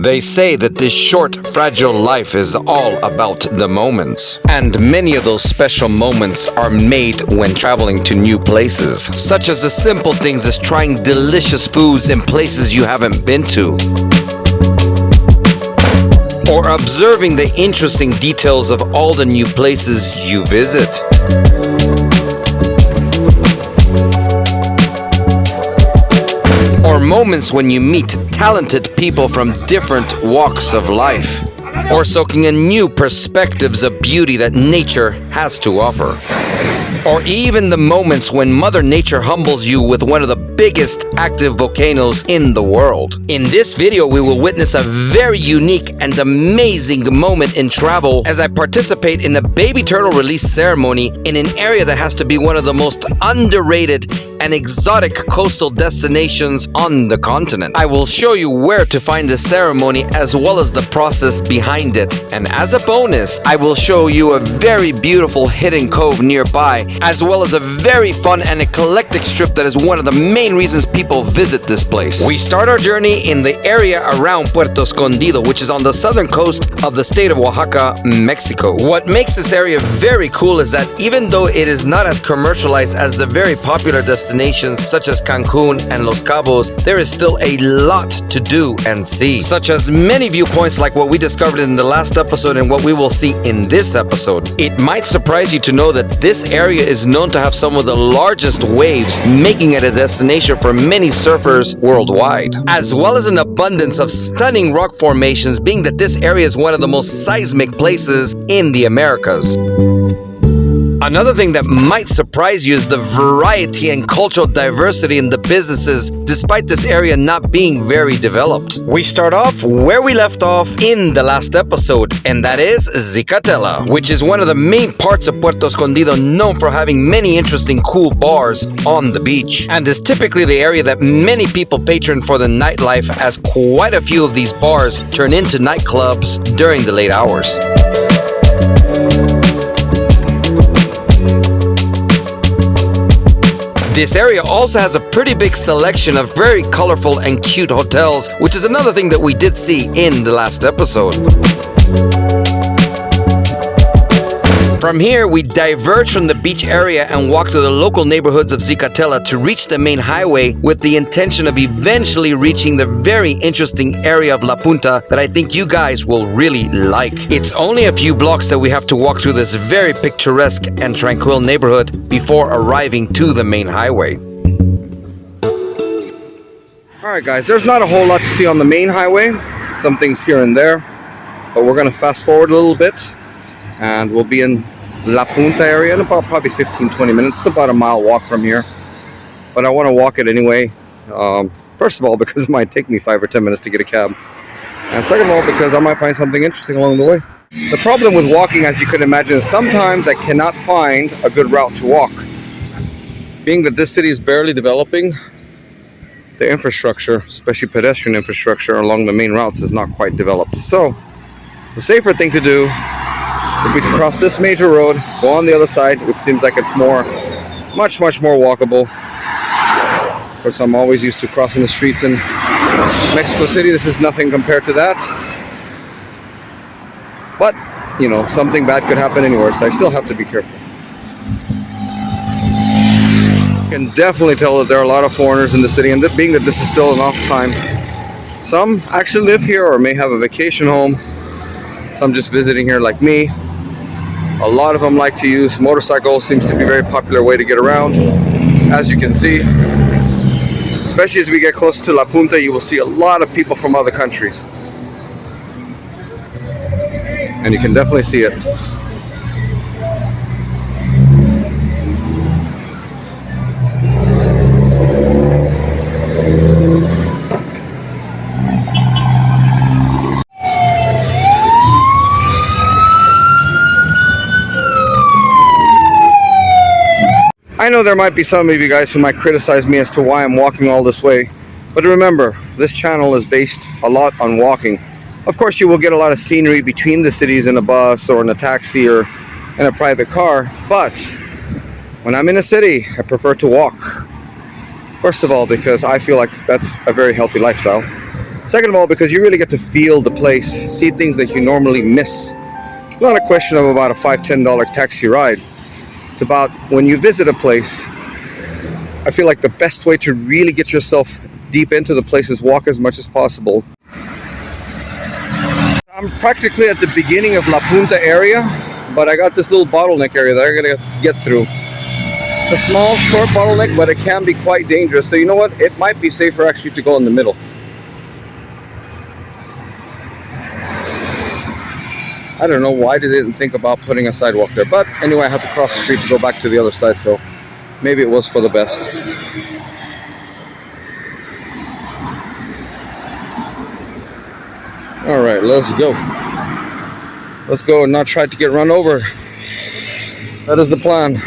They say that this short, fragile life is all about the moments. And many of those special moments are made when traveling to new places, such as the simple things as trying delicious foods in places you haven't been to, or observing the interesting details of all the new places you visit. Or moments when you meet talented people from different walks of life, or soaking in new perspectives of beauty that nature has to offer. Or even the moments when Mother Nature humbles you with one of the biggest active volcanoes in the world. In this video, we will witness a very unique and amazing moment in travel as I participate in the baby turtle release ceremony in an area that has to be one of the most underrated and exotic coastal destinations on the continent. I will show you where to find the ceremony as well as the process behind it. And as a bonus, I will show you a very beautiful hidden cove nearby, as well as a very fun and eclectic strip that is one of the main reasons people visit this place. We start our journey in the area around Puerto Escondido, which is on the southern coast of the state of Oaxaca, Mexico. What makes this area very cool is that even though it is not as commercialized as the very popular destinations such as Cancun and Los Cabos, there is still a lot to do and see, such as many viewpoints like what we discovered in the last episode and what we will see in this episode. It might surprise you to know that this area is known to have some of the largest waves, making it a destination for many surfers worldwide, as well as an abundance of stunning rock formations, being that this area is one of the most seismic places in the Americas. Another thing that might surprise you is the variety and cultural diversity in the businesses, despite this area not being very developed. We start off where we left off in the last episode, and that is Zicatela, which is one of the main parts of Puerto Escondido, known for having many interesting cool bars on the beach, and is typically the area that many people patron for the nightlife, as quite a few of these bars turn into nightclubs during the late hours. This area also has a pretty big selection of very colorful and cute hotels, which is another thing that we did see in the last episode. From here, we diverge from the beach area and walk to the local neighborhoods of Zicatela to reach the main highway, with the intention of eventually reaching the very interesting area of La Punta that I think you guys will really like. It's only a few blocks that we have to walk through this very picturesque and tranquil neighborhood before arriving to the main highway. Alright guys, there's not a whole lot to see on the main highway. Some things here and there, but we're going to fast forward a little bit and we'll be in La Punta area in about probably 15-20 minutes. It's about a mile walk from here, but I want to walk it anyway. First of all, because it might take me 5 or 10 minutes to get a cab, and second of all, because I might find something interesting along the way. The problem with walking, as you can imagine, is sometimes I cannot find a good route to walk. Being that this city is barely developing, the infrastructure, especially pedestrian infrastructure along the main routes, is not quite developed. So the safer thing to do would be to cross this major road, go on the other side, which seems like it's much more walkable. Of course, I'm always used to crossing the streets in Mexico City. This is nothing compared to that. But, you know, something bad could happen anywhere, so I still have to be careful. You can definitely tell that there are a lot of foreigners in the city, and being that this is still an off time, some actually live here or may have a vacation home. Some just visiting here like me. A lot of them like to use motorcycles. Seems to be a very popular way to get around, as you can see. Especially as we get close to La Punta, you will see a lot of people from other countries. And you can definitely see it. I know there might be some of you guys who might criticize me as to why I'm walking all this way, but remember, this channel is based a lot on walking. Of course, you will get a lot of scenery between the cities in a bus or in a taxi or in a private car, but when I'm in a city, I prefer to walk. First of all, because I feel like that's a very healthy lifestyle. Second of all, because you really get to feel the place, see things that you normally miss. It's not a question of about a $5-10 taxi ride. It's about when you visit a place, I feel like the best way to really get yourself deep into the place is walk as much as possible. I'm practically at the beginning of La Punta area, but I got this little bottleneck area that I gotta get through. It's a small, short bottleneck, but it can be quite dangerous. So you know what? It might be safer actually to go in the middle. I don't know why they didn't think about putting a sidewalk there. But anyway, I have to cross the street to go back to the other side, so maybe it was for the best. All right, let's go. Let's go and not try to get run over. That is the plan.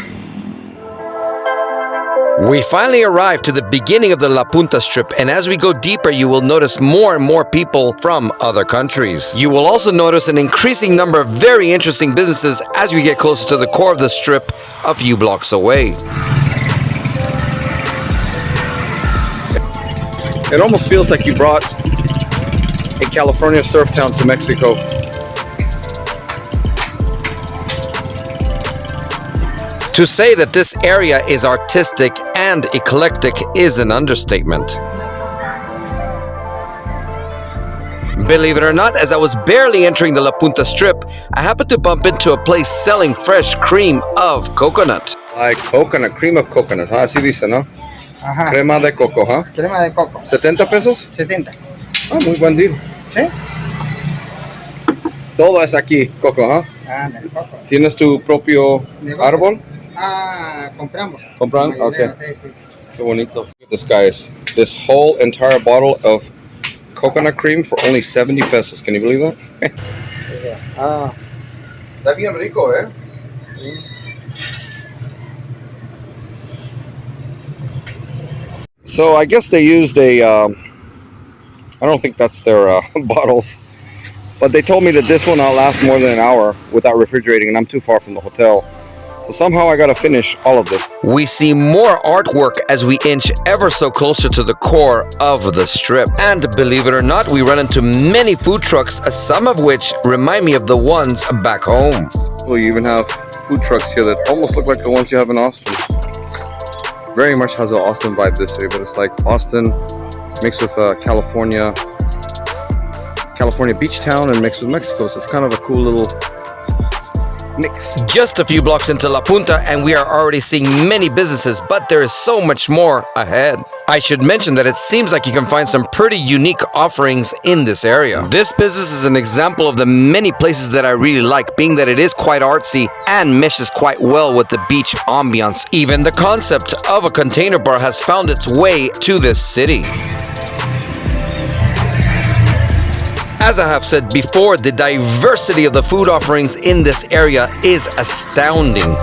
We finally arrived to the beginning of the La Punta Strip, and as we go deeper, you will notice more and more people from other countries. You will also notice an increasing number of very interesting businesses as we get closer to the core of the strip a few blocks away. It almost feels like you brought a California surf town to Mexico. To say that this area is artistic and eclectic is an understatement. Believe it or not, as I was barely entering the La Punta Strip, I happened to bump into a place selling fresh cream of coconut. Like coconut, cream of coconut, huh? Así dice, ¿no? Ajá. Crema de coco, huh? Crema de coco. 70 pesos? 70. Ah, muy buen deal. ¿Sí? Todo es aquí, coco, huh? Ah, del coco. ¿Tienes tu propio ¿Negocio? árbol? Ah, compramos. ¿Compran? Como Okay. idea, sí, sí. Qué bonito. Look at this, guys. This whole entire bottle of coconut cream for only 70 pesos. Can you believe that? Ah, Está bien rico, eh? So I guess they used I don't think that's their bottles, but they told me that this will not last more than an hour without refrigerating, and I'm too far from the hotel. So somehow I gotta finish all of this. We see more artwork as we inch ever so closer to the core of the strip. And believe it or not, we run into many food trucks, some of which remind me of the ones back home. Well, you even have food trucks here that almost look like the ones you have in Austin. Very much has an Austin vibe this day, but it's like Austin mixed with California beach town and mixed with Mexico. So it's kind of a cool little mix. Just a few blocks into La Punta and we are already seeing many businesses, but there is so much more ahead. I should mention that it seems like you can find some pretty unique offerings in this area. This business is an example of the many places that I really like, being that it is quite artsy and meshes quite well with the beach ambiance. Even the concept of a container bar has found its way to this city. As I have said before, the diversity of the food offerings in this area is astounding.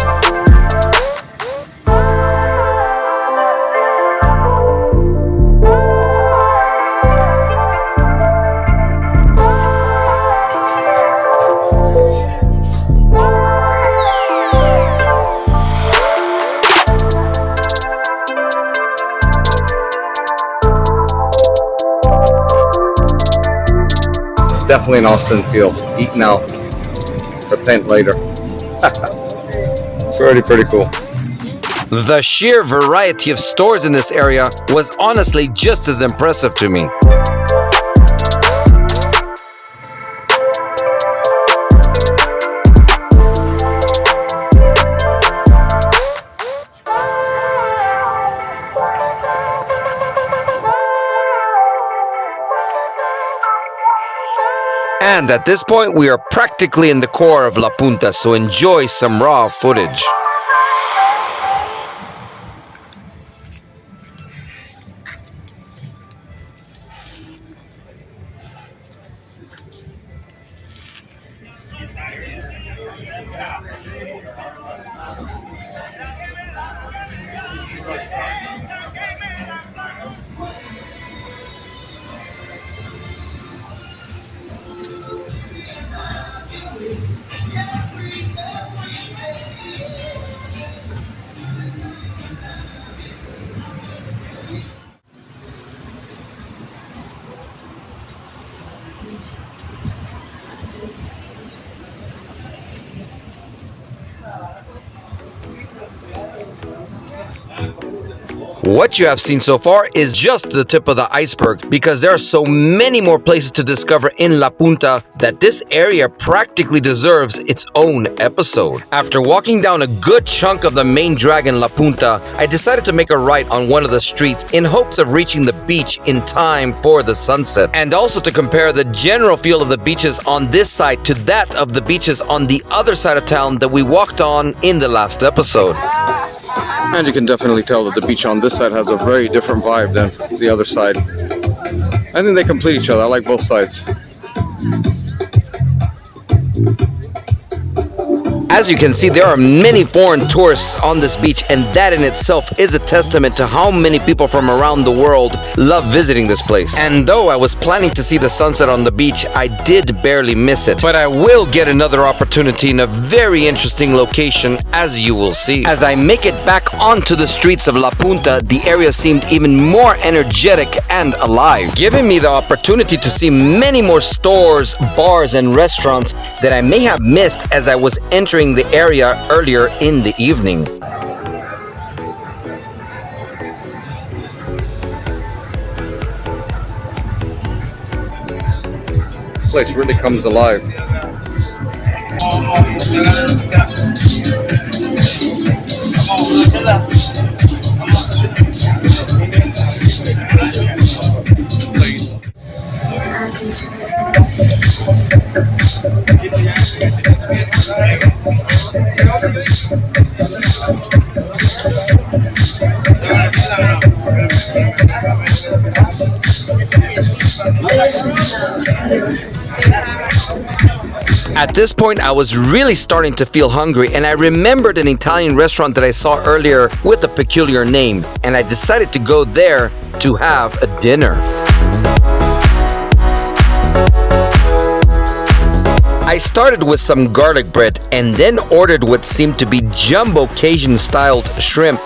Definitely an Austin feel. Eat now, repent later. Pretty cool. The sheer variety of stores in this area was honestly just as impressive to me. And at this point, we are practically in the core of La Punta, so enjoy some raw footage. What you have seen so far is just the tip of the iceberg because there are so many more places to discover in La Punta that this area practically deserves its own episode. After walking down a good chunk of the main drag in La Punta, I decided to make a right on one of the streets in hopes of reaching the beach in time for the sunset, and also to compare the general feel of the beaches on this side to that of the beaches on the other side of town that we walked on in the last episode. And you can definitely tell that the beach on this side has a very different vibe than the other side. I think they complete each other. I like both sides. As you can see, there are many foreign tourists on this beach, and that in itself is a testament to how many people from around the world love visiting this place. And though I was planning to see the sunset on the beach, I did barely miss it. But I will get another opportunity in a very interesting location, as you will see. As I make it back onto the streets of La Punta, the area seemed even more energetic and alive, giving me the opportunity to see many more stores, bars, and restaurants that I may have missed as I was entering the area earlier in the evening. This place really comes alive. At this point, I was really starting to feel hungry, and I remembered an Italian restaurant that I saw earlier with a peculiar name, and I decided to go there to have a dinner. I started with some garlic bread and then ordered what seemed to be jumbo Cajun-styled shrimp,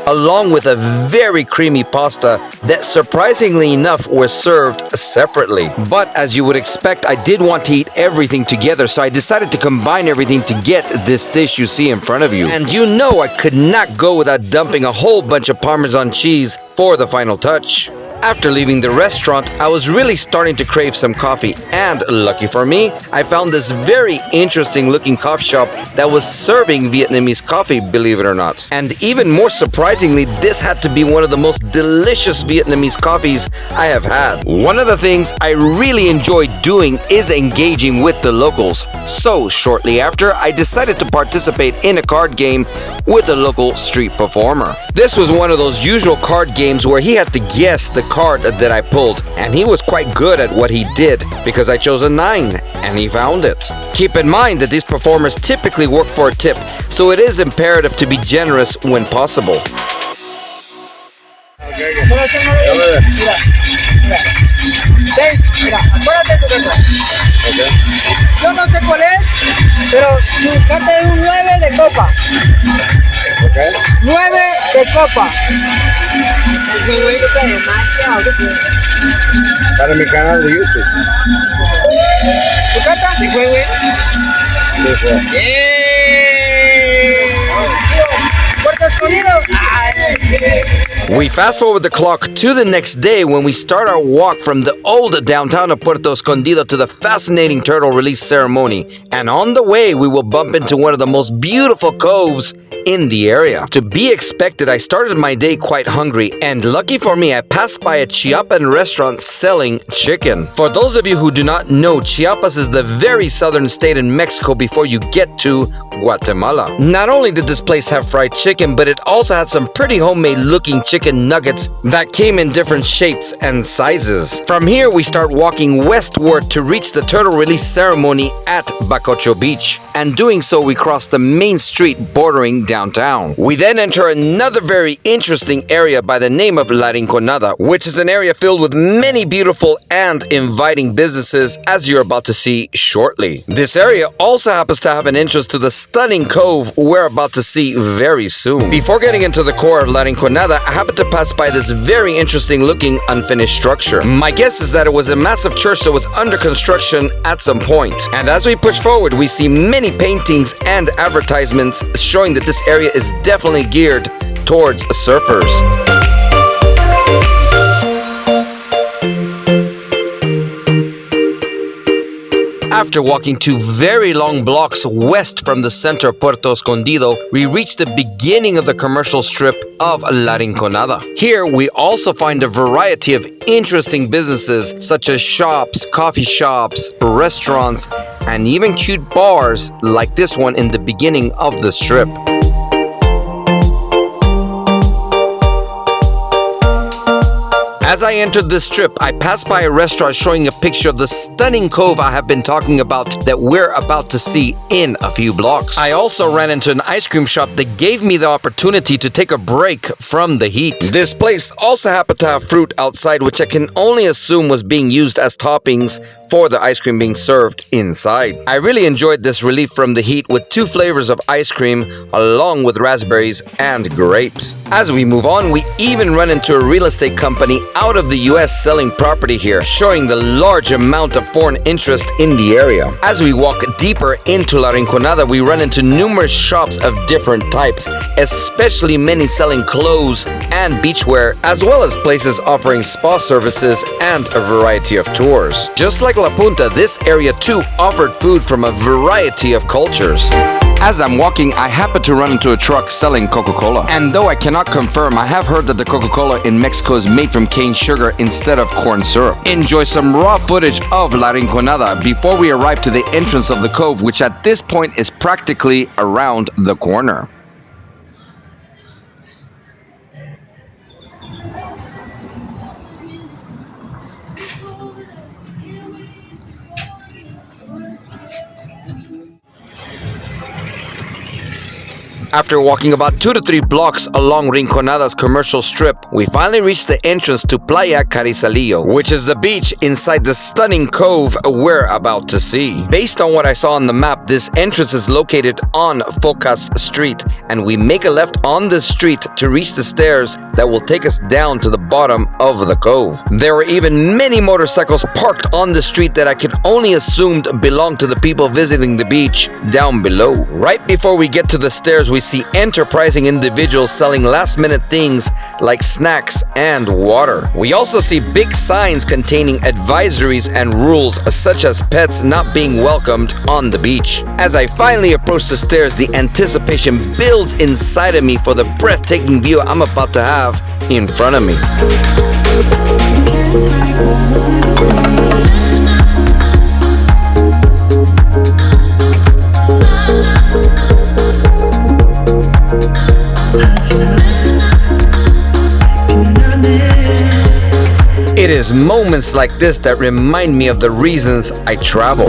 along with a very creamy pasta that surprisingly enough was served separately. But as you would expect, I did want to eat everything together, so I decided to combine everything to get this dish you see in front of you. And you know I could not go without dumping a whole bunch of Parmesan cheese for the final touch. After leaving the restaurant, I was really starting to crave some coffee, and lucky for me, I found this very interesting looking coffee shop that was serving Vietnamese coffee, believe it or not. And even more surprisingly, this had to be one of the most delicious Vietnamese coffees I have had. One of the things I really enjoy doing is engaging with the locals. So shortly after, I decided to participate in a card game with a local street performer. This was one of those usual card games where he had to guess the card that I pulled, and he was quite good at what he did because I chose a 9 and he found it. Keep in mind that these performers typically work for a tip, so it is imperative to be generous when possible. Mira, acuérdate de tu carta. Yo no sé cuál es, pero su carta es un 9 de copa. 9 de copa. Para mi canal de YouTube. ¿Tu carta? Sí fue, güey. Sí fue. Puerto Escondido. We fast forward the clock to the next day when we start our walk from the old downtown of Puerto Escondido to the fascinating turtle release ceremony. And on the way, we will bump into one of the most beautiful coves in the area. To be expected, I started my day quite hungry, and lucky for me, I passed by a Chiapan restaurant selling chicken. For those of you who do not know, Chiapas is the very southern state in Mexico before you get to Guatemala. Not only did this place have fried chicken, but it also had some pretty homemade looking chicken nuggets that came in different shapes and sizes. From here, we start walking westward to reach the turtle release ceremony at Bacocho Beach. And doing so, we cross the main street bordering downtown. We then enter another very interesting area by the name of La Rinconada, which is an area filled with many beautiful and inviting businesses, as you're about to see shortly. This area also happens to have an entrance to the stunning cove we're about to see very soon. Before getting into the core of La Rinconada, I happened to pass by this very interesting looking unfinished structure. My guess is that it was a massive church that was under construction at some point. And as we push forward, we see many paintings and advertisements showing that this area is definitely geared towards surfers. After walking 2 very long blocks west from the center of Puerto Escondido, we reach the beginning of the commercial strip of La Rinconada. Here, we also find a variety of interesting businesses such as shops, coffee shops, restaurants, and even cute bars like this one in the beginning of the strip. As I entered this strip, I passed by a restaurant showing a picture of the stunning cove I have been talking about that we're about to see in a few blocks. I also ran into an ice cream shop that gave me the opportunity to take a break from the heat. This place also happened to have fruit outside, which I can only assume was being used as toppings for the ice cream being served inside. I really enjoyed this relief from the heat with 2 flavors of ice cream along with raspberries and grapes. As we move on, we even run into a real estate company out of the US selling property here, showing the large amount of foreign interest in the area. As we walk deeper into La Rinconada, we run into numerous shops of different types, especially many selling clothes and beachwear, as well as places offering spa services and a variety of tours. Just like La Punta, this area too offered food from a variety of cultures. As I'm walking, I happen to run into a truck selling Coca-Cola. And though I cannot confirm, I have heard that the Coca-Cola in Mexico is made from cane sugar instead of corn syrup. Enjoy some raw footage of La Rinconada before we arrive to the entrance of the cove, which at this point is practically around the corner. After walking about 2 to 3 blocks along Rinconada's commercial strip, we finally reached the entrance to Playa Carrizalillo, which is the beach inside the stunning cove we're about to see. Based on what I saw on the map, this entrance is located on Focas Street, and we make a left on this street to reach the stairs that will take us down to the bottom of the cove. There were even many motorcycles parked on the street that I could only assume belonged to the people visiting the beach down below. Right before we get to the stairs, we see enterprising individuals selling last-minute things like snacks and water. We also see big signs containing advisories and rules such as pets not being welcomed on the beach. As I finally approach the stairs, the anticipation builds inside of me for the breathtaking view I'm about to have in front of me. It is moments like this that remind me of the reasons I travel.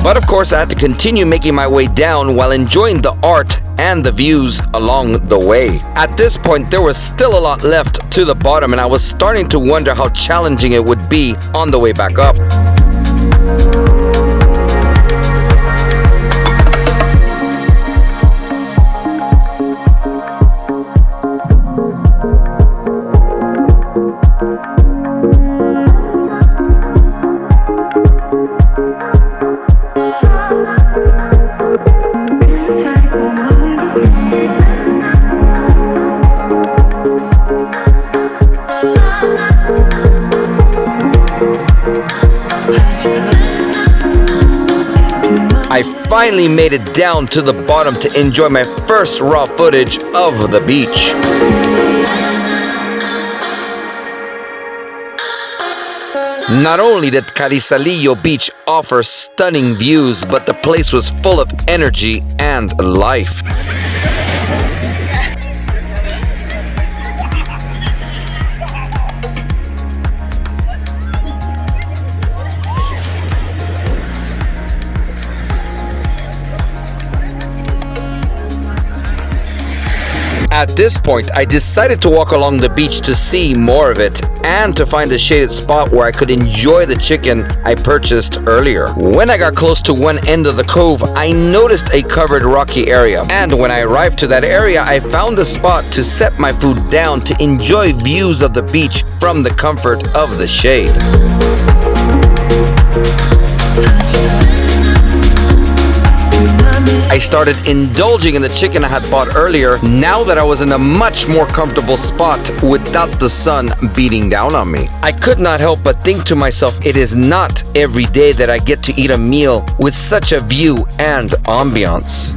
But of course, I had to continue making my way down while enjoying the art and the views along the way. At this point, there was still a lot left to the bottom, and I was starting to wonder how challenging it would be on the way back up. I finally made it down to the bottom to enjoy my first raw footage of the beach. Not only did Carrizalillo Beach offer stunning views, but the place was full of energy and life. At this point, I decided to walk along the beach to see more of it and to find a shaded spot where I could enjoy the chicken I purchased earlier. When I got close to one end of the cove, I noticed a covered rocky area. And when I arrived to that area, I found a spot to set my food down to enjoy views of the beach from the comfort of the shade. I I started indulging in the chicken I had bought earlier now that I was in a much more comfortable spot without the sun beating down on me. I could not help but think to myself, it is not every day that I get to eat a meal with such a view and ambiance.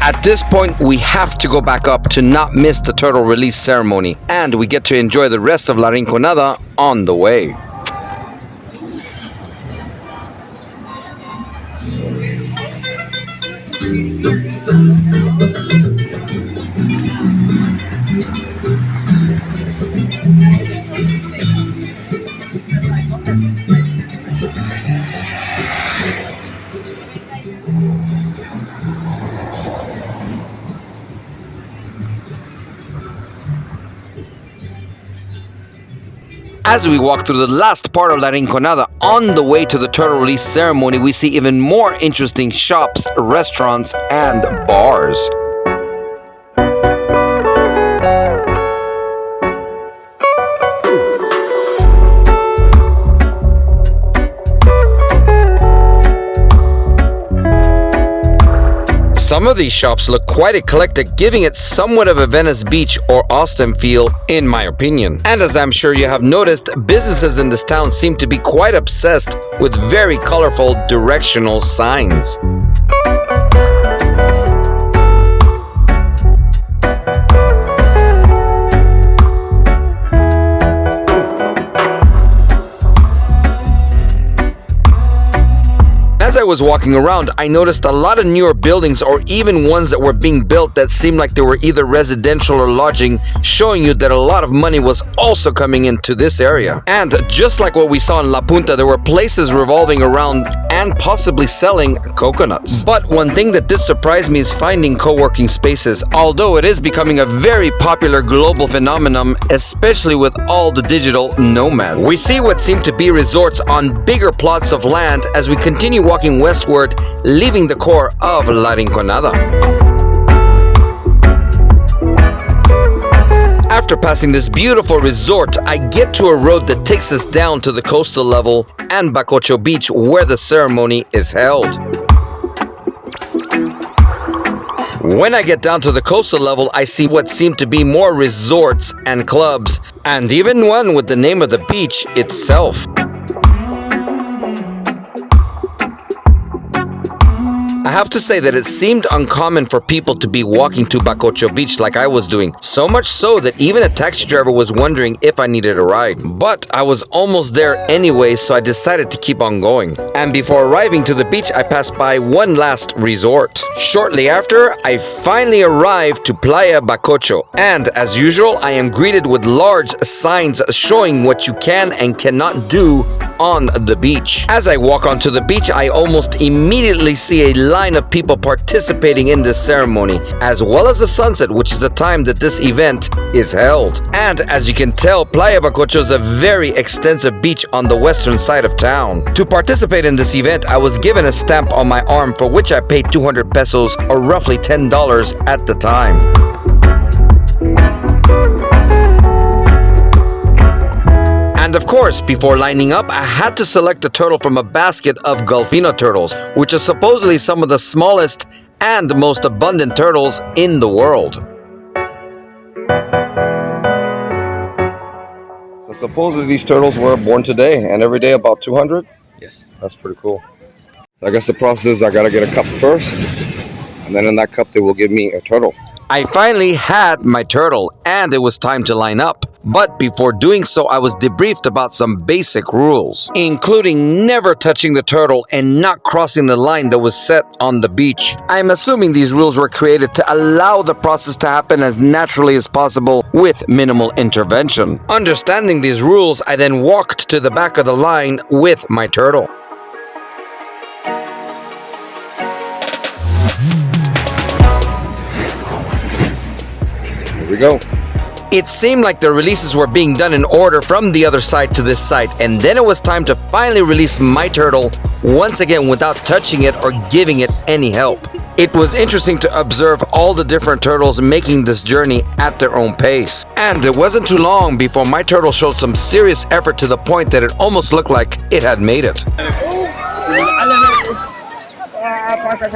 At this point, we have to go back up to not miss the turtle release ceremony, and we get to enjoy the rest of La Rinconada on the way. As we walk through the last part of La Rinconada on the way to the turtle release ceremony, we see even more interesting shops, restaurants, and bars. Some of these shops look quite eclectic, giving it somewhat of a Venice Beach or Austin feel, in my opinion. And as I'm sure you have noticed, businesses in this town seem to be quite obsessed with very colorful directional signs. As I was walking around, I noticed a lot of newer buildings, or even ones that were being built that seemed like they were either residential or lodging, showing you that a lot of money was also coming into this area. And just like what we saw in La Punta, there were places revolving around and possibly selling coconuts. But one thing that did surprise me is finding co-working spaces, although it is becoming a very popular global phenomenon, especially with all the digital nomads. We see what seem to be resorts on bigger plots of land as we continue walking westward, leaving the core of La Rinconada. After passing this beautiful resort, I get to a road that takes us down to the coastal level and Bacocho Beach, where the ceremony is held. When I get down to the coastal level, I see what seem to be more resorts and clubs, and even one with the name of the beach itself. I have to say that it seemed uncommon for people to be walking to Bacocho Beach like I was doing, so much so that even a taxi driver was wondering if I needed a ride. But I was almost there anyway, so I decided to keep on going. And before arriving to the beach, I passed by one last resort. Shortly after, I finally arrived to Playa Bacocho, and as usual, I am greeted with large signs showing what you can and cannot do on the beach. As I walk onto the beach, I almost immediately see a line of people participating in this ceremony, as well as the sunset, which is the time that this event is held. And as you can tell, Playa Bacocho is a very extensive beach on the western side of town. To participate in this event, I was given a stamp on my arm for which I paid 200 pesos, or roughly $10 at the time. And of course, before lining up, I had to select a turtle from a basket of Golfino turtles, which are supposedly some of the smallest and most abundant turtles in the world. So supposedly these turtles were born today, and every day about 200? Yes. That's pretty cool. So I guess the process is I gotta get a cup first, and then in that cup they will give me a turtle. I finally had my turtle, and it was time to line up. But before doing so, I was debriefed about some basic rules, including never touching the turtle and not crossing the line that was set on the beach. I'm assuming these rules were created to allow the process to happen as naturally as possible with minimal intervention. Understanding these rules, I then walked to the back of the line with my turtle. Here we go. It seemed like the releases were being done in order from the other side to this side, and then it was time to finally release my turtle once again without touching it or giving it any help. It was interesting to observe all the different turtles making this journey at their own pace. And it wasn't too long before my turtle showed some serious effort to the point that it almost looked like it had made it.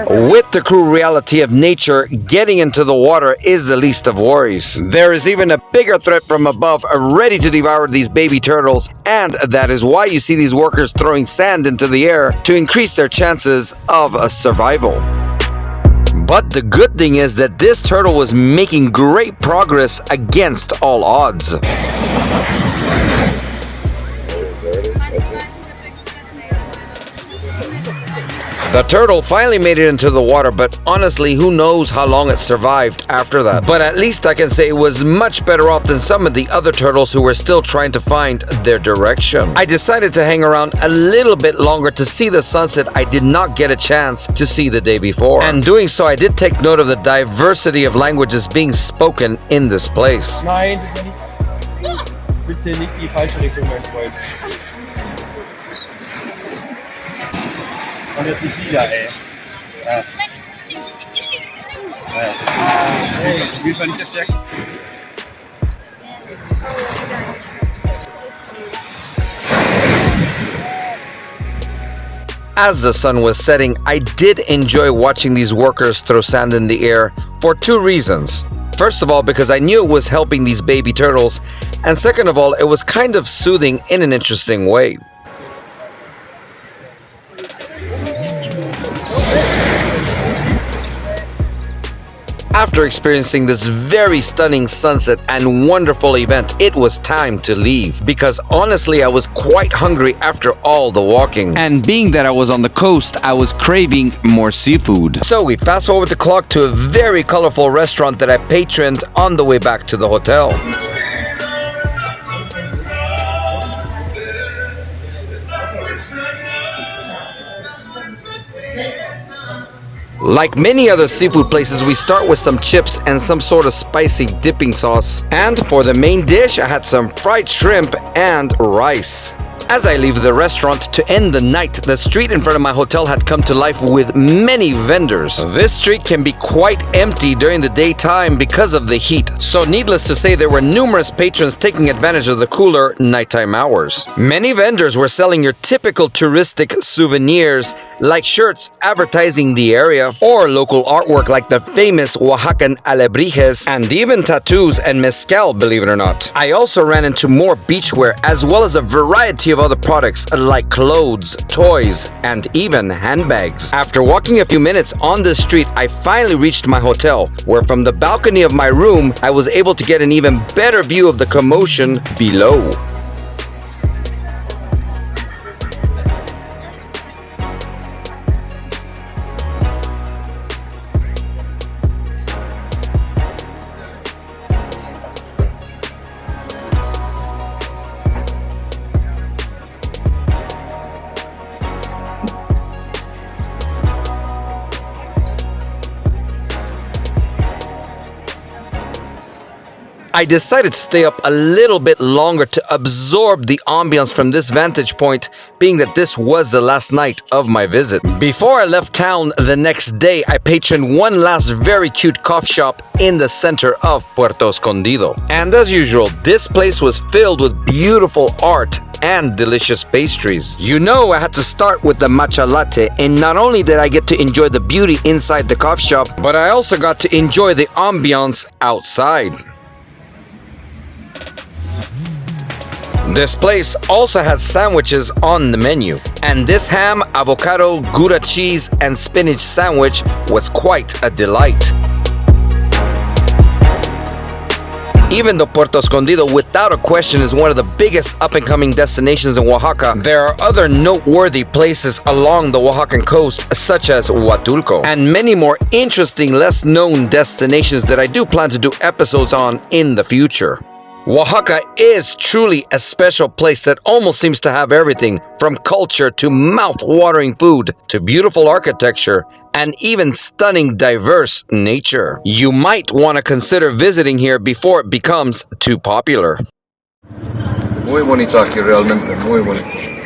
With the cruel reality of nature, getting into the water is the least of worries. There is even a bigger threat from above, ready to devour these baby turtles, and that is why you see these workers throwing sand into the air to increase their chances of a survival. But the good thing is that this turtle was making great progress against all odds. The turtle finally made it into the water, but honestly, who knows how long it survived after that. But at least I can say it was much better off than some of the other turtles who were still trying to find their direction. I decided to hang around a little bit longer to see the sunset I did not get a chance to see the day before. And doing so, I did take note of the diversity of languages being spoken in this place. Nein, bitte nicht die falsche Richtung, mein Freund. Und jetzt nicht wieder, ey. Ja. Hey, ich will zwar nicht der Stärkste. As the sun was setting, I did enjoy watching these workers throw sand in the air for two reasons. First of all, because I knew it was helping these baby turtles, and second of all, it was kind of soothing in an interesting way. After experiencing this very stunning sunset and wonderful event, it was time to leave. Because honestly, I was quite hungry after all the walking. And being that I was on the coast, I was craving more seafood. So we fast forward the clock to a very colorful restaurant that I patroned on the way back to the hotel. Like many other seafood places, we start with some chips and some sort of spicy dipping sauce. And for the main dish, I had some fried shrimp and rice. As I leave the restaurant to end the night, the street in front of my hotel had come to life with many vendors. This street can be quite empty during the daytime because of the heat, so needless to say, there were numerous patrons taking advantage of the cooler nighttime hours. Many vendors were selling your typical touristic souvenirs like shirts advertising the area, or local artwork like the famous Oaxacan alebrijes, and even tattoos and mezcal, believe it or not. I also ran into more beachwear as well as a variety of other products like clothes, toys, and even handbags. After walking a few minutes on the street, I finally reached my hotel, where from the balcony of my room, I was able to get an even better view of the commotion below. I decided to stay up a little bit longer to absorb the ambiance from this vantage point, being that this was the last night of my visit. Before I left town the next day, I patroned one last very cute coffee shop in the center of Puerto Escondido. And as usual, this place was filled with beautiful art and delicious pastries. You know, I had to start with the matcha latte, and not only did I get to enjoy the beauty inside the coffee shop, but I also got to enjoy the ambiance outside. This place also had sandwiches on the menu, and this ham, avocado, Gouda cheese, and spinach sandwich was quite a delight. Even though Puerto Escondido, without a question, is one of the biggest up-and-coming destinations in Oaxaca, there are other noteworthy places along the Oaxacan coast, such as Huatulco, and many more interesting, less-known destinations that I do plan to do episodes on in the future. Oaxaca is truly a special place that almost seems to have everything from culture to mouth-watering food to beautiful architecture and even stunning diverse nature. You might want to consider visiting here before it becomes too popular. Muy bonito aquí realmente, muy bonito.